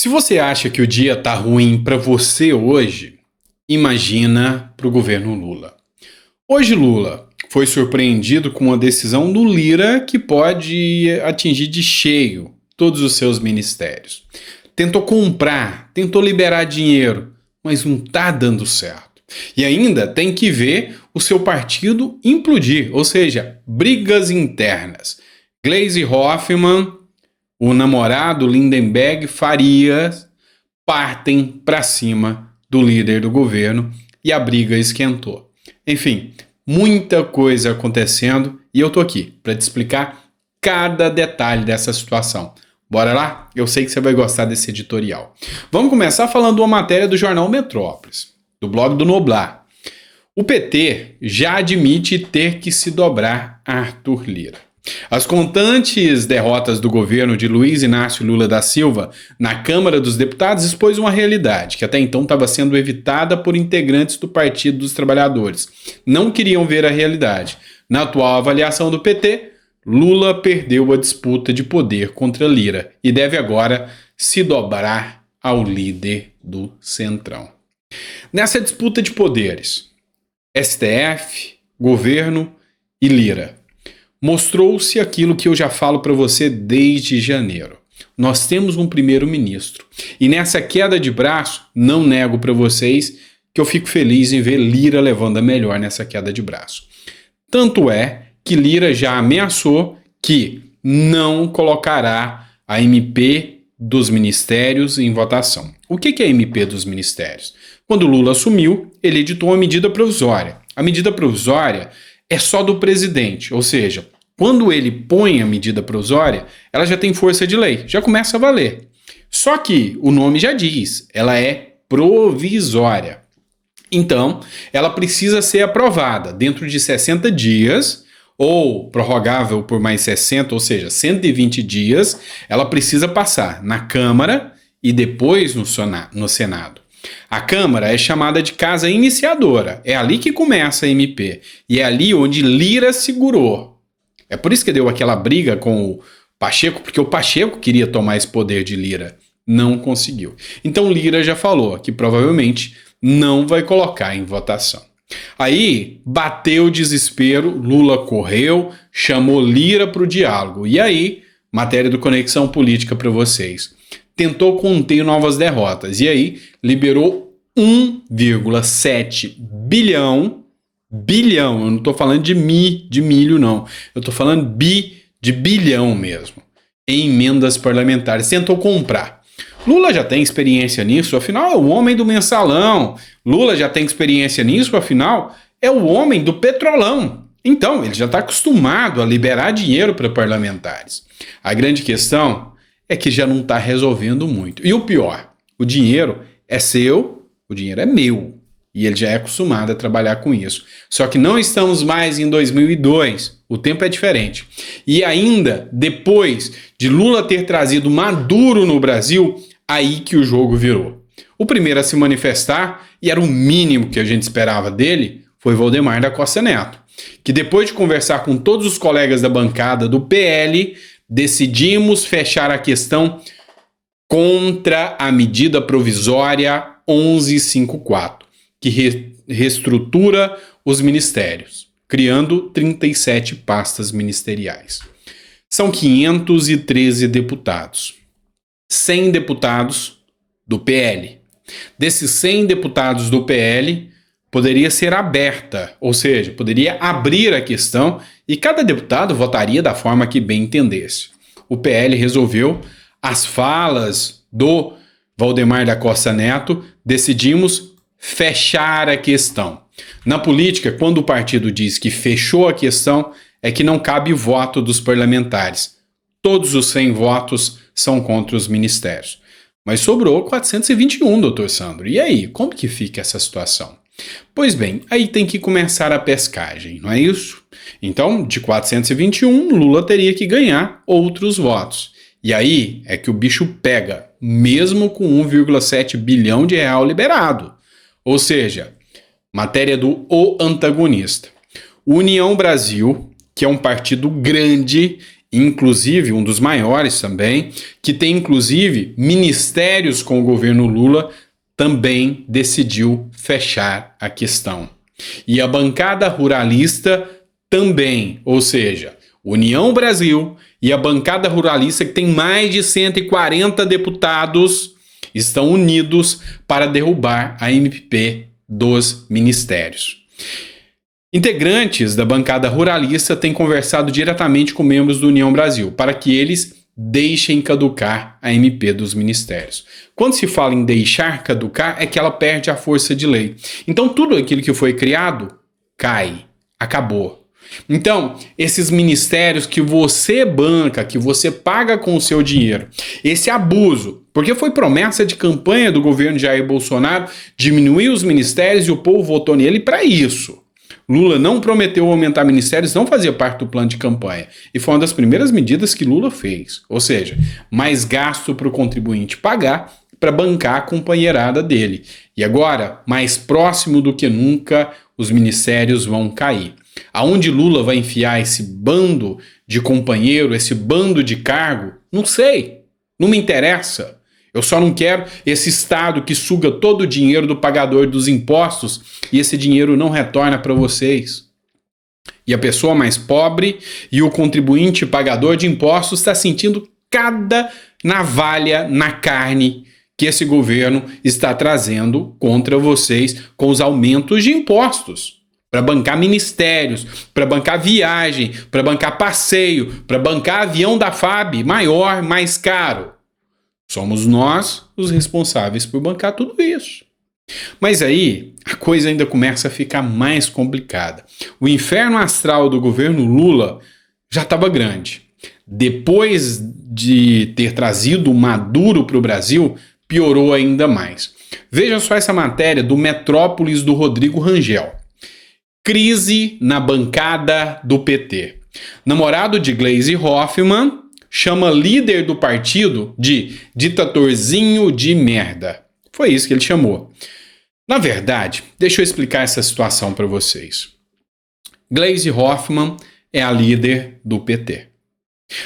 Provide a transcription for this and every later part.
Se você acha que o dia tá ruim para você hoje, imagina para o governo Lula. Hoje Lula foi surpreendido com uma decisão do Lira que pode atingir de cheio todos os seus ministérios. Tentou comprar, tentou liberar dinheiro, mas não tá dando certo. E ainda tem que ver o seu partido implodir, ou seja, brigas internas. Gleisi Hoffmann, o namorado Lindenberg Farias partem para cima do líder do governo e a briga esquentou. Enfim, muita coisa acontecendo e eu tô aqui para te explicar cada detalhe dessa situação. Bora lá? Eu sei que você vai gostar desse editorial. Vamos começar falando de uma matéria do jornal Metrópolis, do blog do Noblar. O PT já admite ter que se dobrar a Arthur Lira. As constantes derrotas do governo de Luiz Inácio Lula da Silva na Câmara dos Deputados expôs uma realidade que até então estava sendo evitada por integrantes do Partido dos Trabalhadores. Não queriam ver a realidade. Na atual avaliação do PT, Lula perdeu a disputa de poder contra Lira e deve agora se dobrar ao líder do Centrão. Nessa disputa de poderes, STF, governo e Lira, mostrou-se aquilo que eu já falo para você desde janeiro. Nós temos um primeiro-ministro. E nessa queda de braço, não nego para vocês que eu fico feliz em ver Lira levando a melhor nessa queda de braço. Tanto é que Lira já ameaçou que não colocará a MP dos ministérios em votação. O que é a MP dos ministérios? Quando Lula assumiu, ele editou uma medida provisória. A medida provisória é só do presidente, ou seja, quando ele põe a medida provisória, ela já tem força de lei, já começa a valer. Só que o nome já diz, ela é provisória. Então, ela precisa ser aprovada dentro de 60 dias, ou prorrogável por mais 60, ou seja, 120 dias, ela precisa passar na Câmara e depois no Senado. A Câmara é chamada de casa iniciadora, é ali que começa a MP, e é ali onde Lira segurou. É por isso que deu aquela briga com o Pacheco, porque o Pacheco queria tomar esse poder de Lira, não conseguiu. Então Lira já falou que provavelmente não vai colocar em votação. Aí bateu o desespero, Lula correu, chamou Lira para o diálogo. E aí, matéria do Conexão Política para vocês. Tentou conter novas derrotas. E aí, liberou 1,7 bilhão, eu não estou falando de milho não, eu estou falando de bilhão mesmo, em emendas parlamentares. Tentou comprar. Lula já tem experiência nisso, afinal é o homem do mensalão. Lula já tem experiência nisso, afinal é o homem do petrolão. Então, ele já está acostumado a liberar dinheiro para parlamentares. A grande questão é que já não está resolvendo muito. E o pior, o dinheiro é seu, o dinheiro é meu. E ele já é acostumado a trabalhar com isso. Só que não estamos mais em 2002. O tempo é diferente. E ainda, depois de Lula ter trazido Maduro no Brasil, aí que o jogo virou. O primeiro a se manifestar, e era o mínimo que a gente esperava dele, foi Valdemar da Costa Neto, que depois de conversar com todos os colegas da bancada do PL, decidimos fechar a questão contra a medida provisória 1154, que reestrutura os ministérios, criando 37 pastas ministeriais. São 513 deputados. 100 deputados do PL. Desses 100 deputados do PL, poderia ser aberta, ou seja, poderia abrir a questão e cada deputado votaria da forma que bem entendesse. O PL resolveu as falas do Valdemar da Costa Neto, decidimos fechar a questão. Na política, quando o partido diz que fechou a questão, é que não cabe voto dos parlamentares. Todos os 100 votos são contra os ministérios. Mas sobrou 421, doutor Sandro. E aí, como que fica essa situação? Pois bem, aí tem que começar a pescagem, não é isso? Então, de 421, Lula teria que ganhar outros votos. E aí é que o bicho pega, mesmo com 1,7 bilhão de real liberado. Ou seja, matéria do O Antagonista. União Brasil, que é um partido grande inclusive um dos maiores também, que tem inclusive ministérios com o governo Lula, também decidiu fechar a questão. E a bancada ruralista também, ou seja, União Brasil e a bancada ruralista, que tem mais de 140 deputados, estão unidos para derrubar a MP dos ministérios. Integrantes da bancada ruralista têm conversado diretamente com membros do União Brasil para que eles deixem caducar a MP dos ministérios. Quando se fala em deixar caducar, é que ela perde a força de lei. Então tudo aquilo que foi criado cai, acabou. Então, esses ministérios que você banca, que você paga com o seu dinheiro, esse abuso, porque foi promessa de campanha do governo Jair Bolsonaro diminuir os ministérios e o povo votou nele para isso. Lula não prometeu aumentar ministérios, não fazia parte do plano de campanha. E foi uma das primeiras medidas que Lula fez. Ou seja, mais gasto para o contribuinte pagar para bancar a companheirada dele. E agora, mais próximo do que nunca, os ministérios vão cair. Aonde Lula vai enfiar esse bando de companheiro, esse bando de cargo? Não sei, não me interessa. Eu só não quero esse Estado que suga todo o dinheiro do pagador dos impostos e esse dinheiro não retorna para vocês. E a pessoa mais pobre e o contribuinte pagador de impostos está sentindo cada navalha na carne que esse governo está trazendo contra vocês com os aumentos de impostos. Para bancar ministérios, para bancar viagem, para bancar passeio, para bancar avião da FAB maior, mais caro. Somos nós os responsáveis por bancar tudo isso. Mas aí a coisa ainda começa a ficar mais complicada. O inferno astral do governo Lula já estava grande. Depois de ter trazido o Maduro para o Brasil, piorou ainda mais. Veja só essa matéria do Metrópolis do Rodrigo Rangel. Crise na bancada do PT. Namorado de Gleisi Hoffmann chama líder do partido de ditadorzinho de merda. Foi isso que ele chamou. Na verdade, deixa eu explicar essa situação para vocês. Gleisi Hoffmann é a líder do PT.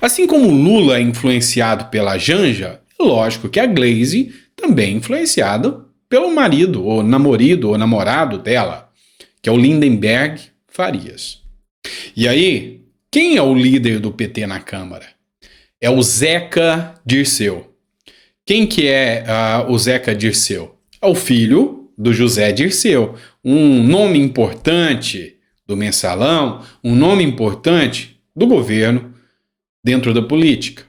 Assim como Lula é influenciado pela Janja, é lógico que a Gleisi também é influenciada pelo marido, ou namorado dela, que é o Lindenberg Farias. E aí, quem é o líder do PT na Câmara? É o Zeca Dirceu. Quem que é o Zeca Dirceu? É o filho do José Dirceu, um nome importante do mensalão, um nome importante do governo dentro da política.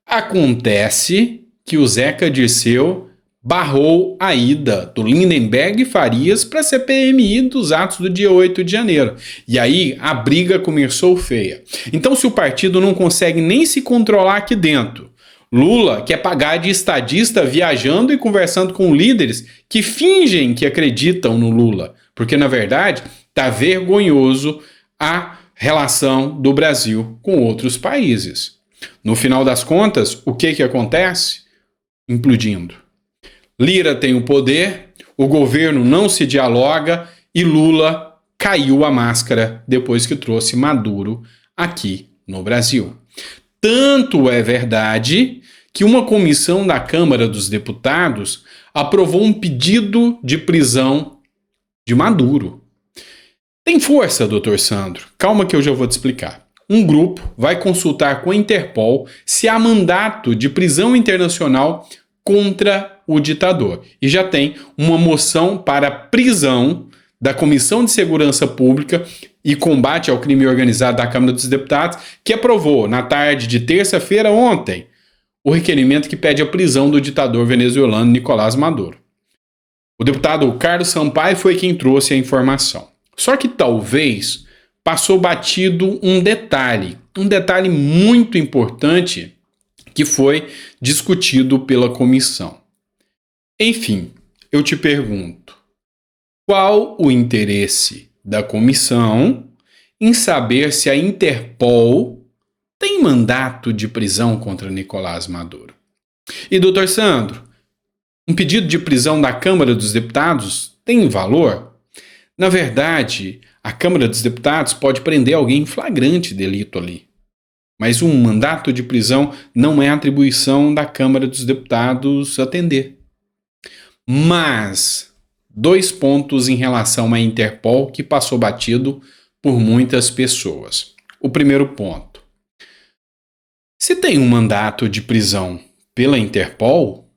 Acontece que o Zeca Dirceu barrou a ida do Lindenberg Farias para a CPMI dos atos do dia 8 de janeiro. E aí a briga começou feia. Então, se o partido não consegue nem se controlar aqui dentro, Lula quer pagar de estadista viajando e conversando com líderes que fingem que acreditam no Lula, porque na verdade está vergonhoso a relação do Brasil com outros países. No final das contas, o que acontece? Implodindo. Lira tem o poder, o governo não se dialoga e Lula caiu a máscara depois que trouxe Maduro aqui no Brasil. Tanto é verdade que uma comissão da Câmara dos Deputados aprovou um pedido de prisão de Maduro. Tem força, doutor Sandro. Calma que eu já vou te explicar. Um grupo vai consultar com a Interpol se há mandato de prisão internacional contra o ditador. E já tem uma moção para prisão da Comissão de Segurança Pública e Combate ao Crime Organizado da Câmara dos Deputados, que aprovou, na tarde de terça-feira, ontem, o requerimento que pede a prisão do ditador venezuelano Nicolás Maduro. O deputado Carlos Sampaio foi quem trouxe a informação. Só que talvez passou batido um detalhe muito importante que foi discutido pela comissão. Enfim, eu te pergunto, qual o interesse da comissão em saber se a Interpol tem mandato de prisão contra Nicolás Maduro? E, doutor Sandro, um pedido de prisão da Câmara dos Deputados tem valor? Na verdade, a Câmara dos Deputados pode prender alguém em flagrante delito ali. mas um mandato de prisão não é atribuição da Câmara dos Deputados atender. Mas 2 pontos em relação à Interpol que passou batido por muitas pessoas. O primeiro ponto: se tem um mandato de prisão pela Interpol,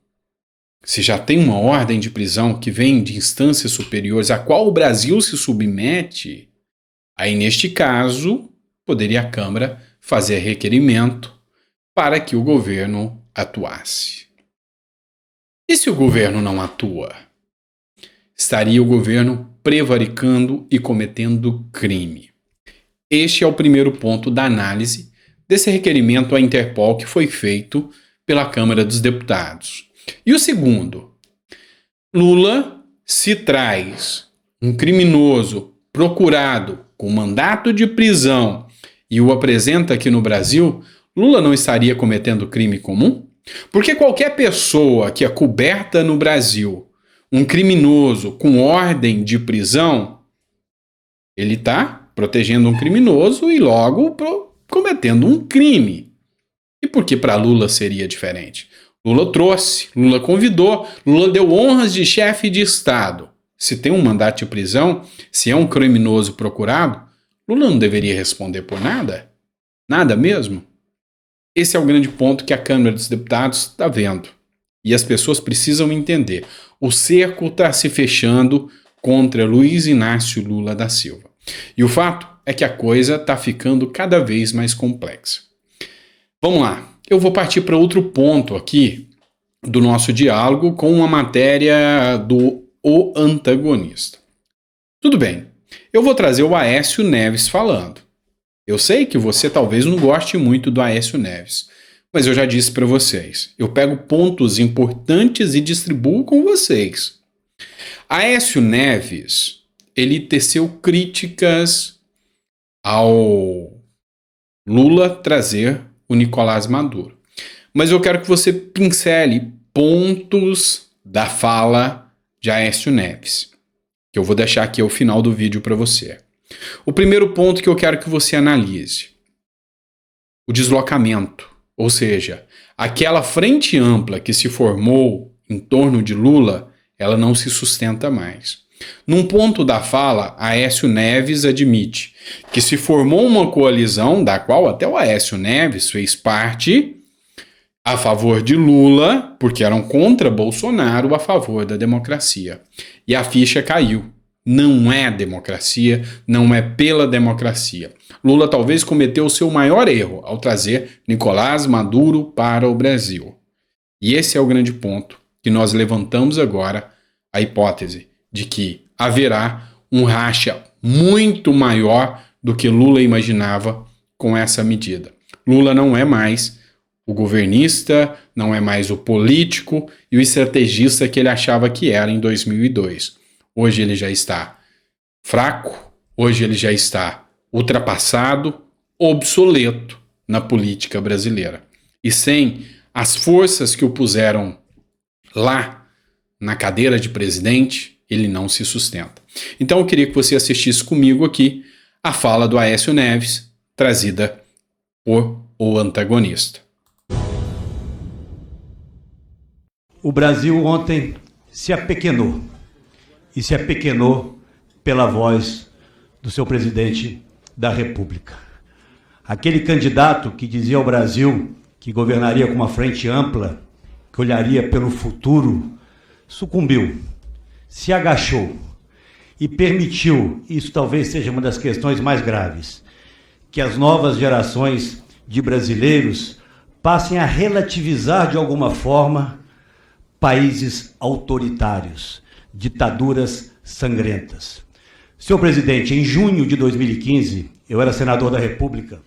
se já tem uma ordem de prisão que vem de instâncias superiores a qual o Brasil se submete, aí neste caso poderia a Câmara fazer requerimento para que o governo atuasse. E se o governo não atua? Estaria o governo prevaricando e cometendo crime. Este é o primeiro ponto da análise desse requerimento à Interpol que foi feito pela Câmara dos Deputados. E o segundo: Lula, se traz um criminoso procurado com mandato de prisão e o apresenta aqui no Brasil, Lula não estaria cometendo crime comum? Porque qualquer pessoa que é coberta no Brasil, um criminoso com ordem de prisão, ele está protegendo um criminoso e logo cometendo um crime. E por que para Lula seria diferente? Lula trouxe, Lula convidou, Lula deu honras de chefe de Estado. Se tem um mandato de prisão, se é um criminoso procurado, Lula não deveria responder por nada? Nada mesmo? Esse é o grande ponto que a Câmara dos Deputados está vendo. E as pessoas precisam entender. O cerco está se fechando contra Luiz Inácio Lula da Silva. E o fato é que a coisa está ficando cada vez mais complexa. Vamos lá. Eu vou partir para outro ponto aqui do nosso diálogo com uma matéria do O Antagonista. Tudo bem, eu vou trazer o Aécio Neves falando. Eu sei que você talvez não goste muito do Aécio Neves, mas eu já disse para vocês, eu pego pontos importantes e distribuo com vocês. Aécio Neves, ele teceu críticas ao Lula trazer o Nicolás Maduro. Mas eu quero que você pincele pontos da fala de Aécio Neves, que eu vou deixar aqui ao final do vídeo para você. O primeiro ponto que eu quero que você analise: o deslocamento, ou seja, aquela frente ampla que se formou em torno de Lula, ela não se sustenta mais. Num ponto da fala, Aécio Neves admite que se formou uma coalizão, da qual até o Aécio Neves fez parte, a favor de Lula, porque eram contra Bolsonaro, a favor da democracia. E a ficha caiu. Não é democracia, não é pela democracia. Lula talvez cometeu o seu maior erro ao trazer Nicolás Maduro para o Brasil. E esse é o grande ponto que nós levantamos agora, a hipótese de que haverá um racha muito maior do que Lula imaginava com essa medida. Lula não é mais o governista, não é mais o político e o estrategista que ele achava que era em 2002. Hoje ele já está fraco, hoje ele já está ultrapassado, obsoleto na política brasileira. E sem as forças que o puseram lá na cadeira de presidente, ele não se sustenta. Então eu queria que você assistisse comigo aqui a fala do Aécio Neves, trazida por O Antagonista. O Brasil ontem se apequenou, e se apequenou pela voz do seu presidente da República. Aquele candidato que dizia ao Brasil que governaria com uma frente ampla, que olharia pelo futuro, sucumbiu, se agachou e permitiu, isso talvez seja uma das questões mais graves, que as novas gerações de brasileiros passem a relativizar de alguma forma países autoritários, ditaduras sangrentas. Senhor presidente, em junho de 2015, eu era senador da República,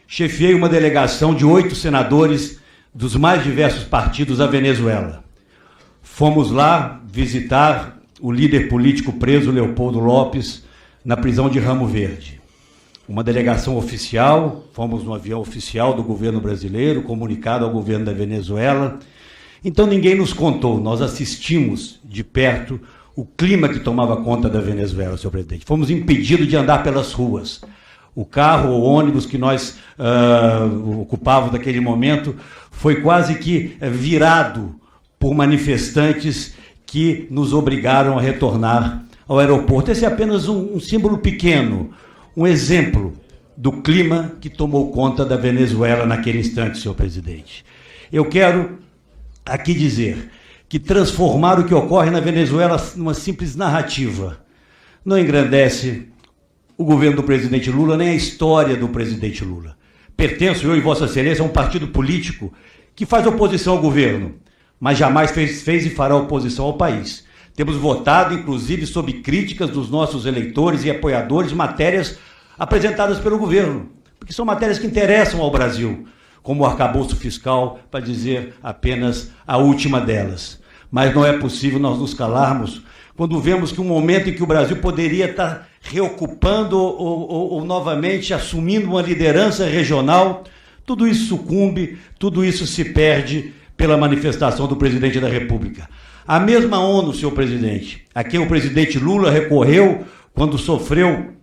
chefiei uma delegação de 8 senadores dos mais diversos partidos à Venezuela. Fomos lá visitar o líder político preso, Leopoldo Lopes, na prisão de Ramo Verde. Uma delegação oficial, fomos no avião oficial do governo brasileiro, comunicado ao governo da Venezuela. Então ninguém nos contou, nós assistimos de perto o clima que tomava conta da Venezuela, senhor presidente. Fomos impedidos de andar pelas ruas. O carro, o ônibus que nós ocupávamos naquele momento foi quase que virado por manifestantes que nos obrigaram a retornar ao aeroporto. Esse é apenas um símbolo pequeno, um exemplo do clima que tomou conta da Venezuela naquele instante, senhor presidente. Eu quero aqui dizer que transformar o que ocorre na Venezuela numa simples narrativa não engrandece o governo do presidente Lula, nem a história do presidente Lula. Pertenço, eu e Vossa Excelência, a um partido político que faz oposição ao governo, mas jamais fez e fará oposição ao país. Temos votado, inclusive, sob críticas dos nossos eleitores e apoiadores, matérias apresentadas pelo governo, porque são matérias que interessam ao Brasil, como o arcabouço fiscal, para dizer apenas a última delas. Mas não é possível nós nos calarmos quando vemos que um momento em que o Brasil poderia estar reocupando ou novamente assumindo uma liderança regional, tudo isso sucumbe, tudo isso se perde pela manifestação do presidente da República. A mesma ONU, senhor presidente, a quem o presidente Lula recorreu quando sofreu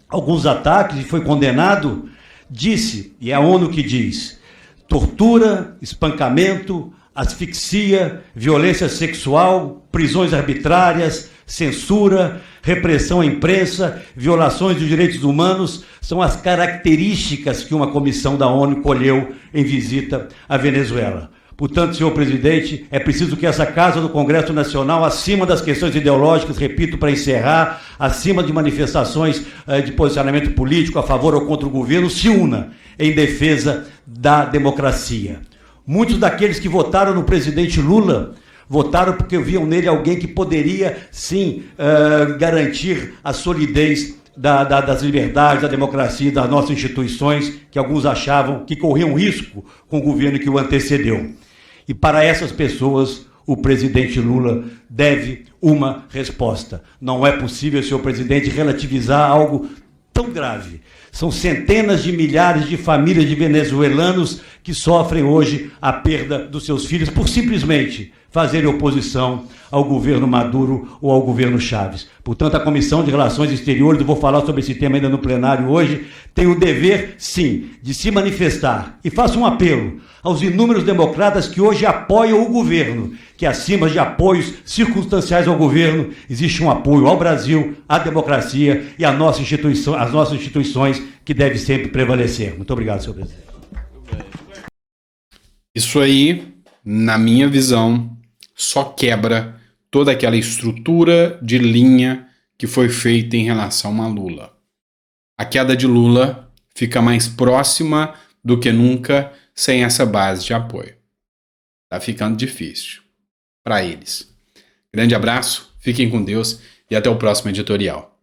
alguns ataques e foi condenado, disse, e é a ONU que diz, tortura, espancamento, asfixia, violência sexual, prisões arbitrárias, censura, repressão à imprensa, violações dos direitos humanos são as características que uma comissão da ONU colheu em visita à Venezuela. Portanto, senhor presidente, é preciso que essa Casa do Congresso Nacional, acima das questões ideológicas, repito para encerrar, acima de manifestações de posicionamento político a favor ou contra o governo, se una em defesa da democracia. Muitos daqueles que votaram no presidente Lula votaram porque viam nele alguém que poderia, sim, garantir a solidez das liberdades, da democracia, das nossas instituições, que alguns achavam que corriam risco com o governo que o antecedeu. E para essas pessoas, o presidente Lula deve uma resposta. Não é possível, senhor presidente, relativizar algo tão grave. São centenas de milhares de famílias de venezuelanos que sofrem hoje a perda dos seus filhos por simplesmente fazerem oposição ao governo Maduro ou ao governo Chávez. Portanto, a Comissão de Relações Exteriores, eu vou falar sobre esse tema ainda no plenário hoje, tem o dever, sim, de se manifestar. E faço um apelo aos inúmeros democratas que hoje apoiam o governo, que acima de apoios circunstanciais ao governo, existe um apoio ao Brasil, à democracia e às nossas instituições que deve sempre prevalecer. Muito obrigado, senhor presidente. Isso aí, na minha visão, só quebra toda aquela estrutura de linha que foi feita em relação a Lula. A queda de Lula fica mais próxima do que nunca sem essa base de apoio. Tá ficando difícil para eles. Grande abraço, fiquem com Deus e até o próximo editorial.